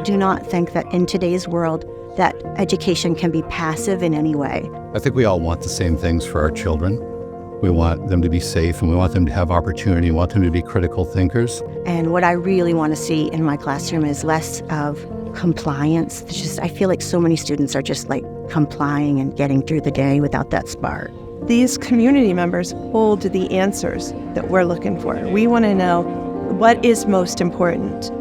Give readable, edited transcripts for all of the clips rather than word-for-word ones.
do not think that in today's world that education can be passive in any way. I think we all want the same things for our children. We want them to be safe, and we want them to have opportunity. We want them to be critical thinkers. And what I really want to see in my classroom is less of compliance. I feel like so many students are just like complying and getting through the day without that spark. These community members hold the answers that we're looking for. We want to know what is most important.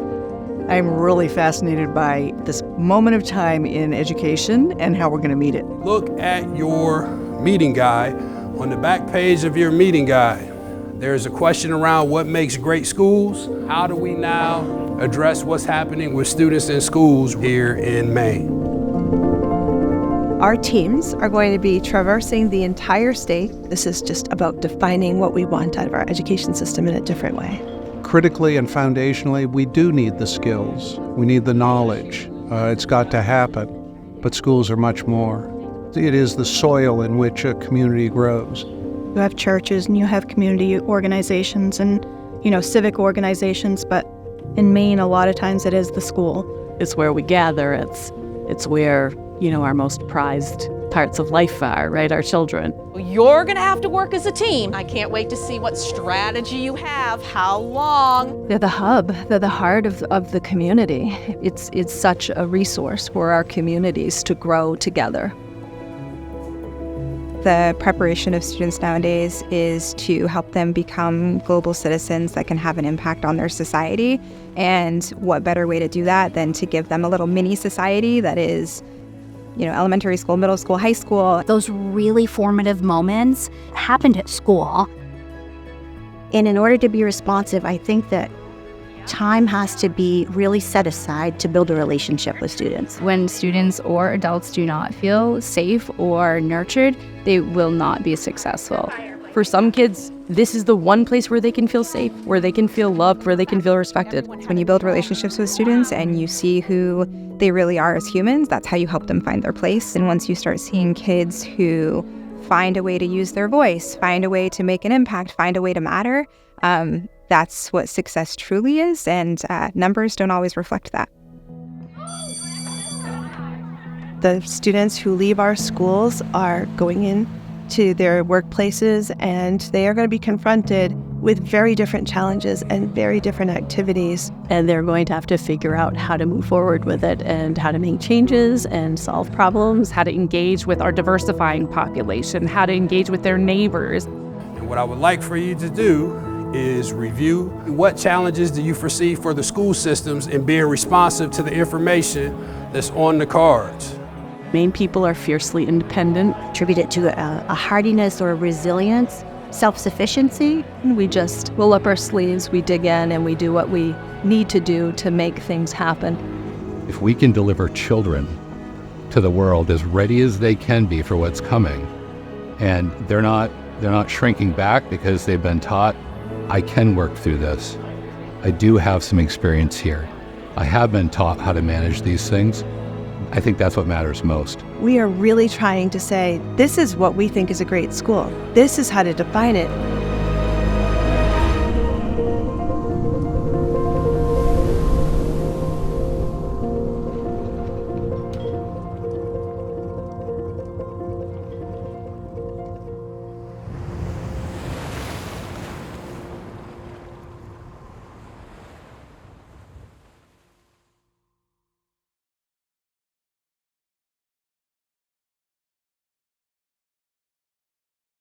I'm really fascinated by this moment of time in education and how we're going to meet it. Look at your meeting guide. On the back page of your meeting guide, there's a question around what makes great schools. How do we now address what's happening with students in schools here in Maine? Our teams are going to be traversing the entire state. This is just about defining what we want out of our education system in a different way. Critically and foundationally, we do need the skills. We need the knowledge. It's got to happen. But schools are much more. It is the soil in which a community grows. You have churches and you have community organizations and, civic organizations, but in Maine, a lot of times it is the school. It's where we gather. It's where, our most prized parts of life are, right? Our children. You're going to have to work as a team. I can't wait to see what strategy you have, how long. They're the hub. They're the heart of the community. It's such a resource for our communities to grow together. The preparation of students nowadays is to help them become global citizens that can have an impact on their society. And what better way to do that than to give them a little mini society that is, elementary school, middle school, high school. Those really formative moments happened at school. And in order to be responsive, I think that time has to be really set aside to build a relationship with students. When students or adults do not feel safe or nurtured, they will not be successful. For some kids, this is the one place where they can feel safe, where they can feel loved, where they can feel respected. When you build relationships with students and you see who they really are as humans, that's how you help them find their place. And once you start seeing kids who find a way to use their voice, find a way to make an impact, find a way to matter, that's what success truly is, and numbers don't always reflect that. The students who leave our schools are going into their workplaces, and they are going to be confronted with very different challenges and very different activities. And they're going to have to figure out how to move forward with it and how to make changes and solve problems, how to engage with our diversifying population, how to engage with their neighbors. And what I would like for you to do is review what challenges do you foresee for the school systems in being responsive to the information that's on the cards. Maine people are fiercely independent. Attribute it to a hardiness or a resilience, self-sufficiency. We just roll up our sleeves, we dig in, and we do what we need to do to make things happen. If we can deliver children to the world as ready as they can be for what's coming, and they're not shrinking back because they've been taught, I can work through this. I do have some experience here. I have been taught how to manage these things. I think that's what matters most. We are really trying to say, this is what we think is a great school. This is how to define it.